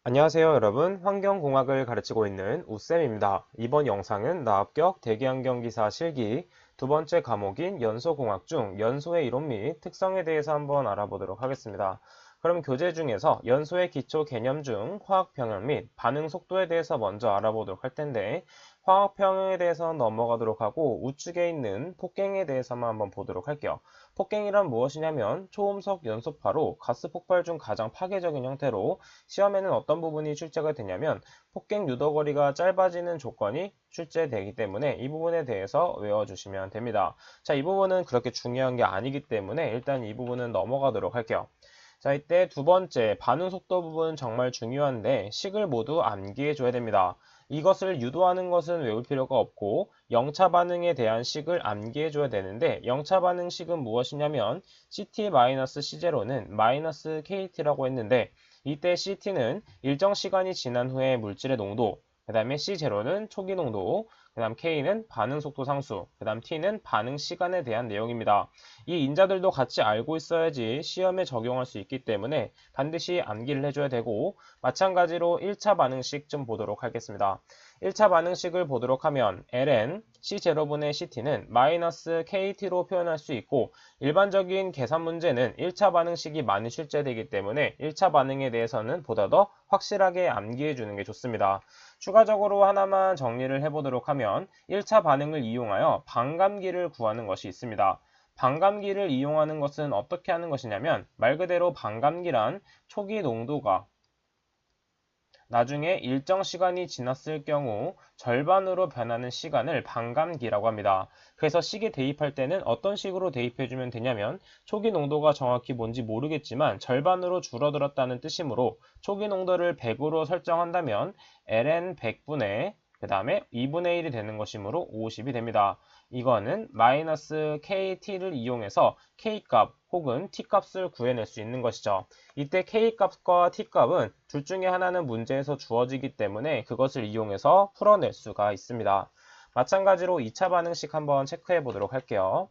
안녕하세요 여러분, 환경공학을 가르치고 있는 우쌤입니다. 이번 영상은 나합격 대기환경기사 실기 두 번째 과목인 연소공학 중 연소의 이론 및 특성에 대해서 한번 알아보도록 하겠습니다. 그럼 교재 중에서 연소의 기초 개념 중 화학평형 및 반응 속도에 대해서 먼저 알아보도록 할 텐데, 화학평형에 대해서 넘어가도록 하고 우측에 있는 폭갱에 대해서만 한번 보도록 할게요. 폭갱이란 무엇이냐면 초음속 연소파로 가스 폭발 중 가장 파괴적인 형태로, 시험에는 어떤 부분이 출제가 되냐면 폭갱 유도거리가 짧아지는 조건이 출제되기 때문에 이 부분에 대해서 외워주시면 됩니다. 자, 이 부분은 그렇게 중요한 게 아니기 때문에 일단 이 부분은 넘어가도록 할게요. 자, 이때 두 번째 반응 속도 부분 정말 중요한데 식을 모두 암기해 줘야 됩니다. 이것을 유도하는 것은 외울 필요가 없고 영차 반응에 대한 식을 암기해 줘야 되는데, 영차 반응 식은 무엇이냐면 CT-C0는 마이너스 KT라고 했는데, 이때 CT는 일정 시간이 지난 후에 물질의 농도, 그 다음에 C0는 초기 농도, 그 다음 K는 반응 속도 상수, 그 다음 T는 반응 시간에 대한 내용입니다. 이 인자들도 같이 알고 있어야지 시험에 적용할 수 있기 때문에 반드시 암기를 해줘야 되고, 마찬가지로 1차 반응식 좀 보도록 하겠습니다. 1차 반응식을 보도록 하면 ln C0분의 CT는 마이너스 KT로 표현할 수 있고, 일반적인 계산 문제는 1차 반응식이 많이 출제되기 때문에 1차 반응에 대해서는 보다 더 확실하게 암기해 주는 게 좋습니다. 추가적으로 하나만 정리를 해보도록 하면 1차 반응을 이용하여 반감기를 구하는 것이 있습니다. 반감기를 이용하는 것은 어떻게 하는 것이냐면, 말 그대로 반감기란 초기 농도가 나중에 일정 시간이 지났을 경우 절반으로 변하는 시간을 반감기라고 합니다. 그래서 식에 대입할 때는 어떤 식으로 대입해주면 되냐면, 초기 농도가 정확히 뭔지 모르겠지만 절반으로 줄어들었다는 뜻이므로 초기 농도를 100으로 설정한다면 ln 100분의 그 다음에 2분의 1이 되는 것이므로 50이 됩니다. 이거는 마이너스 KT를 이용해서 K값 혹은 T값을 구해낼 수 있는 것이죠. 이때 K값과 T값은 둘 중에 하나는 문제에서 주어지기 때문에 그것을 이용해서 풀어낼 수가 있습니다. 마찬가지로 2차 반응식 한번 체크해 보도록 할게요.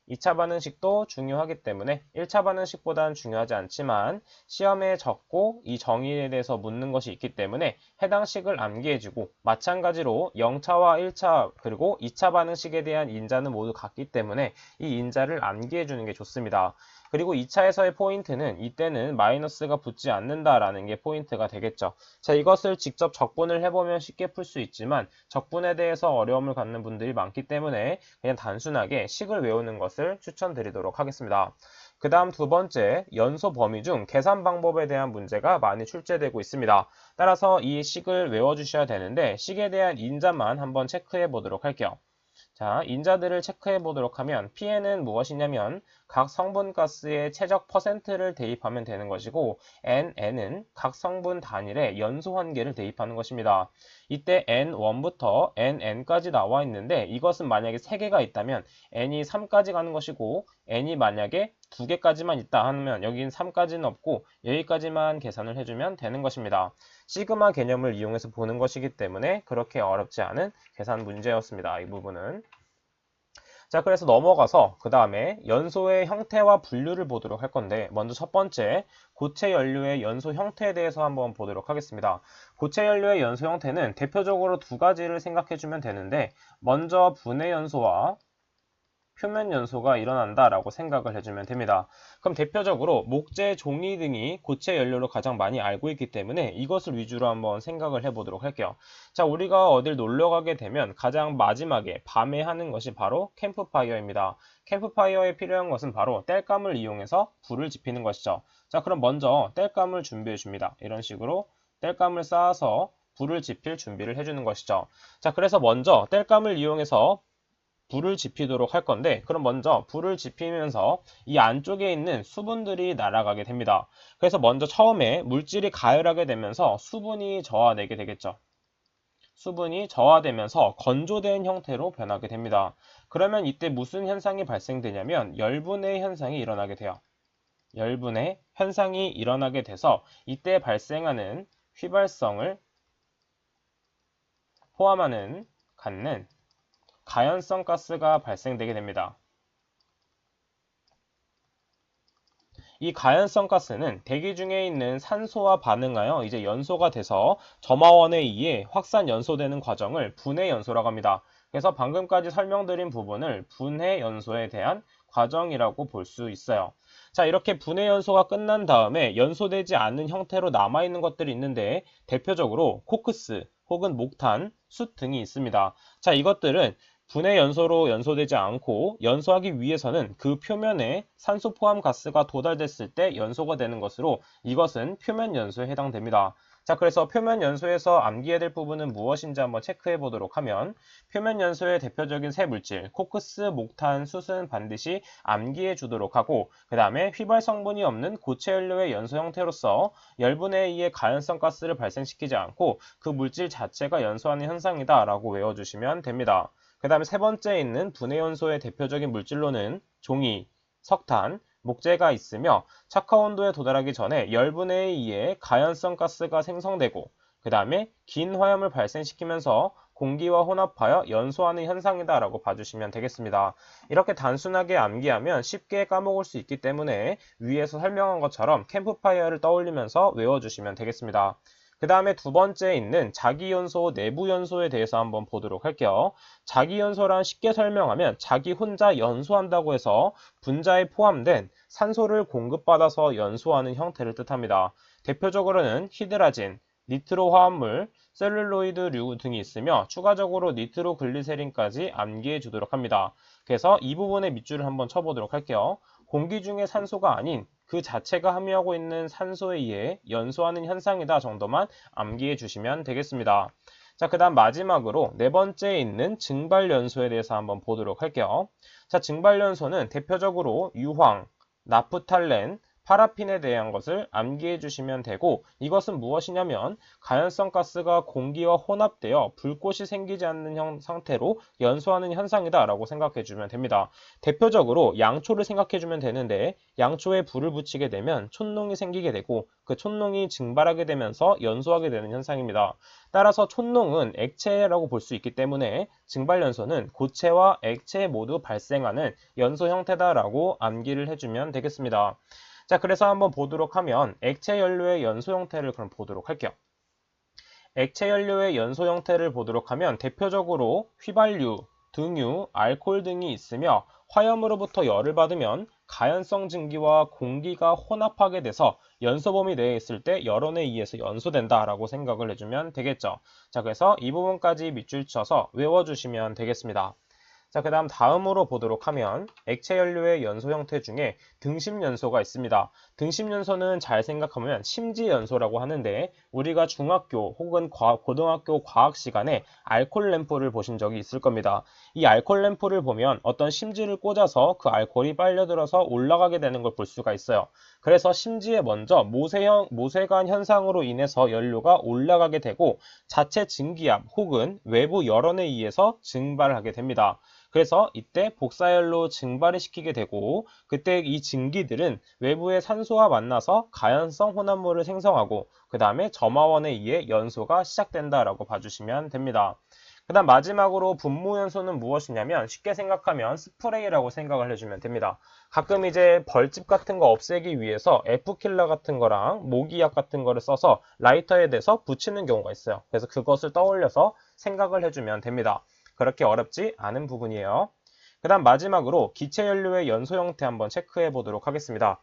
2차 반응식도 중요하기 때문에 1차 반응식보다는 중요하지 않지만 시험에 적고 이 정의에 대해서 묻는 것이 있기 때문에 해당 식을 암기해주고, 마찬가지로 0차와 1차 그리고 2차 반응식에 대한 인자는 모두 같기 때문에 이 인자를 암기해주는 게 좋습니다. 그리고 2차에서의 포인트는 이때는 마이너스가 붙지 않는다라는 게 포인트가 되겠죠. 자, 이것을 직접 적분을 해보면 쉽게 풀 수 있지만 적분에 대해서 어려움을 갖는 분들이 많기 때문에 그냥 단순하게 식을 외우는 것을 추천드리도록 하겠습니다. 그 다음 두 번째, 연소 범위 중 계산 방법에 대한 문제가 많이 출제되고 있습니다. 따라서 이 식을 외워주셔야 되는데, 식에 대한 인자만 한번 체크해 보도록 할게요. 자, 인자들을 체크해 보도록 하면 Pn은 무엇이냐면 각 성분 가스의 최적 퍼센트를 대입하면 되는 것이고, N은 각 성분 단일의 연소 한계를 대입하는 것입니다. 이때 N1부터 NN까지 나와 있는데, 이것은 만약에 3개가 있다면 N이 3까지 가는 것이고, N이 만약에 2개까지만 있다 하면 여긴 3까지는 없고 여기까지만 계산을 해주면 되는 것입니다. 시그마 개념을 이용해서 보는 것이기 때문에 그렇게 어렵지 않은 계산 문제였습니다. 이 부분은. 자, 그래서 넘어가서 그 다음에 연소의 형태와 분류를 보도록 할 건데, 먼저 첫 번째, 고체 연료의 연소 형태에 대해서 한번 보도록 하겠습니다. 고체 연료의 연소 형태는 대표적으로 두 가지를 생각해 주면 되는데, 먼저 분해 연소와 표면 연소가 일어난다라고 생각을 해주면 됩니다. 그럼 대표적으로 목재, 종이 등이 고체 연료로 가장 많이 알고 있기 때문에 이것을 위주로 한번 생각을 해보도록 할게요. 자, 우리가 어딜 놀러 가게 되면 가장 마지막에 밤에 하는 것이 바로 캠프파이어입니다. 캠프파이어에 필요한 것은 바로 땔감을 이용해서 불을 지피는 것이죠. 자, 그럼 먼저 땔감을 준비해 줍니다. 이런 식으로 땔감을 쌓아서 불을 지필 준비를 해주는 것이죠. 자, 그래서 먼저 땔감을 이용해서 불을 지피도록 할 건데, 그럼 먼저 불을 지피면서 이 안쪽에 있는 수분들이 날아가게 됩니다. 그래서 먼저 처음에 물질이 가열하게 되면서 수분이 저하되게 되겠죠. 수분이 저하되면서 건조된 형태로 변하게 됩니다. 그러면 이때 무슨 현상이 발생되냐면 열분해 현상이 일어나게 돼요. 열분해 현상이 일어나게 돼서 이때 발생하는 휘발성을 포함하는 갖는 가연성 가스가 발생되게 됩니다. 이 가연성 가스는 대기 중에 있는 산소와 반응하여 이제 연소가 돼서 점화원에 의해 확산 연소되는 과정을 분해 연소라고 합니다. 그래서 방금까지 설명드린 부분을 분해 연소에 대한 과정이라고 볼 수 있어요. 자, 이렇게 분해 연소가 끝난 다음에 연소되지 않은 형태로 남아있는 것들이 있는데 대표적으로 코크스 혹은 목탄, 숯 등이 있습니다. 자, 이것들은 분해 연소로 연소되지 않고 연소하기 위해서는 그 표면에 산소 포함 가스가 도달됐을 때 연소가 되는 것으로 이것은 표면 연소에 해당됩니다. 자, 그래서 표면 연소에서 암기해야 될 부분은 무엇인지 한번 체크해 보도록 하면 표면 연소의 대표적인 세 물질, 코크스, 목탄, 숯은 반드시 암기해 주도록 하고 그 다음에 휘발 성분이 없는 고체 연료의 연소 형태로서 열분에 의해 가연성 가스를 발생시키지 않고 그 물질 자체가 연소하는 현상이다 라고 외워주시면 됩니다. 그 다음에 세 번째에 있는 분해 연소의 대표적인 물질로는 종이, 석탄, 목재가 있으며 착화 온도에 도달하기 전에 열분에 의해 가연성 가스가 생성되고 그 다음에 긴 화염을 발생시키면서 공기와 혼합하여 연소하는 현상이다 라고 봐주시면 되겠습니다. 이렇게 단순하게 암기하면 쉽게 까먹을 수 있기 때문에 위에서 설명한 것처럼 캠프파이어를 떠올리면서 외워주시면 되겠습니다. 그 다음에 두 번째에 있는 자기연소, 내부연소에 대해서 한번 보도록 할게요. 자기연소란 쉽게 설명하면 자기 혼자 연소한다고 해서 분자에 포함된 산소를 공급받아서 연소하는 형태를 뜻합니다. 대표적으로는 히드라진, 니트로 화합물, 셀룰로이드류 등이 있으며 추가적으로 니트로글리세린까지 암기해 주도록 합니다. 그래서 이 부분의 밑줄을 한번 쳐보도록 할게요. 공기 중에 산소가 아닌 그 자체가 함유하고 있는 산소에 의해 연소하는 현상이다 정도만 암기해 주시면 되겠습니다. 자, 그 다음 마지막으로 네 번째에 있는 증발연소에 대해서 한번 보도록 할게요. 자, 증발연소는 대표적으로 유황, 나프탈렌, 파라핀에 대한 것을 암기해 주시면 되고 이것은 무엇이냐면 가연성 가스가 공기와 혼합되어 불꽃이 생기지 않는 상태로 연소하는 현상이다 라고 생각해 주면 됩니다. 대표적으로 양초를 생각해 주면 되는데 양초에 불을 붙이게 되면 촛농이 생기게 되고 그 촛농이 증발하게 되면서 연소하게 되는 현상입니다. 따라서 촛농은 액체라고 볼 수 있기 때문에 증발연소는 고체와 액체 모두 발생하는 연소 형태다라고 암기를 해주면 되겠습니다. 자, 그래서 한번 보도록 하면 액체 연료의 연소 형태를 그럼 보도록 할게요. 액체 연료의 연소 형태를 보도록 하면 대표적으로 휘발유, 등유, 알코올 등이 있으며 화염으로부터 열을 받으면 가연성 증기와 공기가 혼합하게 돼서 연소범위 내에 있을 때 열원에 의해서 연소된다 라고 생각을 해주면 되겠죠. 자, 그래서 이 부분까지 밑줄 쳐서 외워주시면 되겠습니다. 자, 그 다음 다음으로 보도록 하면 액체 연료의 연소 형태 중에 등심연소가 있습니다. 등심연소는 잘 생각하면 심지연소라고 하는데 우리가 중학교 혹은 고등학교 과학 시간에 알코올 램프를 보신 적이 있을 겁니다. 이 알코올 램프를 보면 어떤 심지를 꽂아서 그 알코올이 빨려들어서 올라가게 되는 걸 볼 수가 있어요. 그래서 심지에 먼저 모세관 현상으로 인해서 연료가 올라가게 되고 자체 증기압 혹은 외부 열원에 의해서 증발하게 됩니다. 그래서 이때 복사열로 증발을 시키게 되고 그때 이 증기들은 외부의 산소와 만나서 가연성 혼합물을 생성하고 그 다음에 점화원에 의해 연소가 시작된다라고 봐주시면 됩니다. 그 다음 마지막으로 분무연소는 무엇이냐면 쉽게 생각하면 스프레이라고 생각을 해주면 됩니다. 가끔 이제 벌집 같은 거 없애기 위해서 F킬러 같은 거랑 모기약 같은 거를 써서 라이터에 대서 붙이는 경우가 있어요. 그래서 그것을 떠올려서 생각을 해주면 됩니다. 그렇게 어렵지 않은 부분이에요. 그 다음 마지막으로 기체연료의 연소 형태 한번 체크해 보도록 하겠습니다.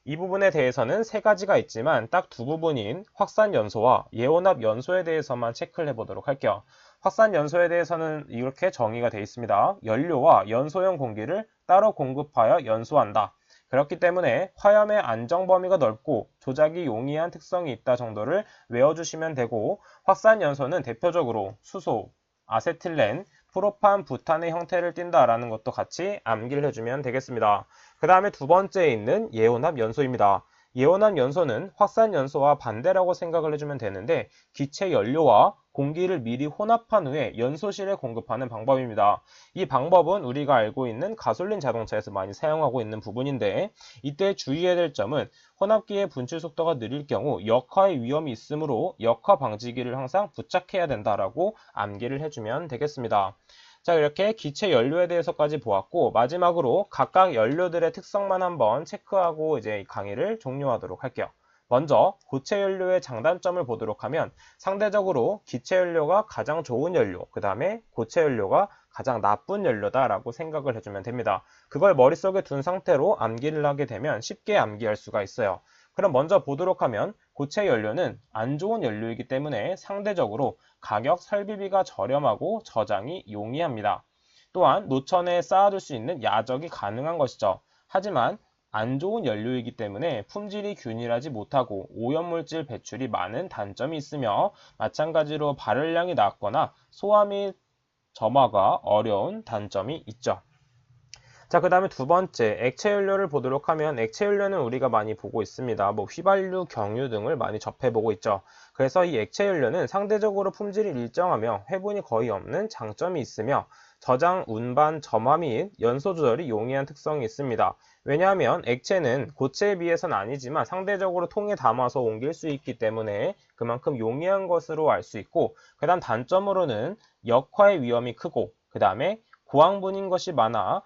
이 부분에 대해서는 세 가지가 있지만 딱 두 부분인 확산연소와 예온합연소에 대해서만 체크를 해보도록 할게요. 확산연소에 대해서는 이렇게 정의가 되어 있습니다. 연료와 연소형 공기를 따로 공급하여 연소한다. 그렇기 때문에 화염의 안정 범위가 넓고 조작이 용이한 특성이 있다 정도를 외워주시면 되고 확산연소는 대표적으로 수소, 아세틸렌, 프로판, 부탄의 형태를 띈다라는 것도 같이 암기를 해주면 되겠습니다. 그 다음에 두 번째에 있는 예온합 연소입니다. 예온합 연소는 확산 연소와 반대라고 생각을 해주면 되는데 기체 연료와 공기를 미리 혼합한 후에 연소실에 공급하는 방법입니다. 이 방법은 우리가 알고 있는 가솔린 자동차에서 많이 사용하고 있는 부분인데 이때 주의해야 될 점은 혼합기의 분출 속도가 느릴 경우 역화의 위험이 있으므로 역화 방지기를 항상 부착해야 된다라고 암기를 해주면 되겠습니다. 자, 이렇게 기체 연료에 대해서까지 보았고, 마지막으로 각각 연료들의 특성만 한번 체크하고 이제 이 강의를 종료하도록 할게요. 먼저 고체 연료의 장단점을 보도록 하면 상대적으로 기체 연료가 가장 좋은 연료, 그 다음에 고체 연료가 가장 나쁜 연료다라고 생각을 해주면 됩니다. 그걸 머릿속에 둔 상태로 암기를 하게 되면 쉽게 암기할 수가 있어요. 그럼 먼저 보도록 하면 고체 연료는 안 좋은 연료이기 때문에 상대적으로 가격 설비비가 저렴하고 저장이 용이합니다. 또한 노천에 쌓아둘 수 있는 야적이 가능한 것이죠. 하지만 안 좋은 연료이기 때문에 품질이 균일하지 못하고 오염물질 배출이 많은 단점이 있으며 마찬가지로 발열량이 낮거나 소화 및 점화가 어려운 단점이 있죠. 자, 그 다음에 두 번째, 액체 연료를 보도록 하면 액체 연료는 우리가 많이 보고 있습니다. 뭐 휘발유, 경유 등을 많이 접해보고 있죠. 그래서 이 액체 연료는 상대적으로 품질이 일정하며 회분이 거의 없는 장점이 있으며 저장, 운반, 점화 및 연소 조절이 용이한 특성이 있습니다. 왜냐하면 액체는 고체에 비해서는 아니지만 상대적으로 통에 담아서 옮길 수 있기 때문에 그만큼 용이한 것으로 알 수 있고, 그 다음 단점으로는 역화의 위험이 크고, 그 다음에 고황분인 것이 많아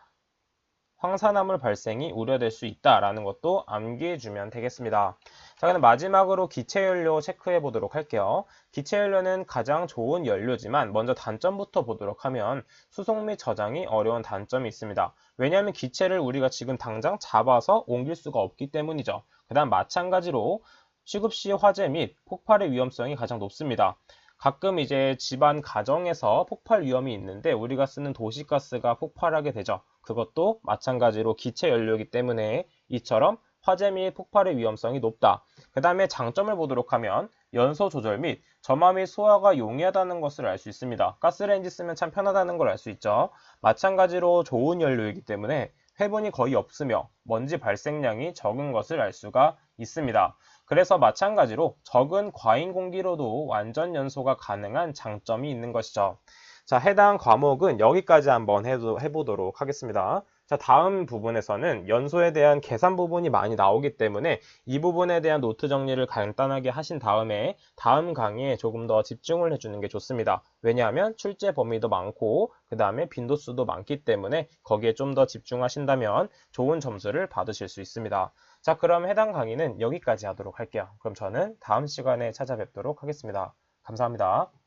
황산화물 발생이 우려될 수 있다라는 것도 암기해주면 되겠습니다. 자, 그럼 마지막으로 기체연료 체크해 보도록 할게요. 기체연료는 가장 좋은 연료지만 먼저 단점부터 보도록 하면 수송 및 저장이 어려운 단점이 있습니다. 왜냐하면 기체를 우리가 지금 당장 잡아서 옮길 수가 없기 때문이죠. 그 다음 마찬가지로 취급 시 화재 및 폭발의 위험성이 가장 높습니다. 가끔 이제 집안 가정에서 폭발 위험이 있는데 우리가 쓰는 도시가스가 폭발하게 되죠. 그것도 마찬가지로 기체 연료이기 때문에 이처럼 화재 및 폭발의 위험성이 높다. 그 다음에 장점을 보도록 하면 연소 조절 및 점화 및 소화가 용이하다는 것을 알 수 있습니다. 가스레인지 쓰면 참 편하다는 걸 알 수 있죠. 마찬가지로 좋은 연료이기 때문에 회분이 거의 없으며 먼지 발생량이 적은 것을 알 수가 있습니다. 그래서 마찬가지로 적은 과잉 공기로도 완전 연소가 가능한 장점이 있는 것이죠. 자, 해당 과목은 여기까지 한번 해보도록 하겠습니다. 자, 다음 부분에서는 연소에 대한 계산 부분이 많이 나오기 때문에 이 부분에 대한 노트 정리를 간단하게 하신 다음에 다음 강의에 조금 더 집중을 해주는 게 좋습니다. 왜냐하면 출제 범위도 많고 그 다음에 빈도수도 많기 때문에 거기에 좀 더 집중하신다면 좋은 점수를 받으실 수 있습니다. 자, 그럼 해당 강의는 여기까지 하도록 할게요. 그럼 저는 다음 시간에 찾아뵙도록 하겠습니다. 감사합니다.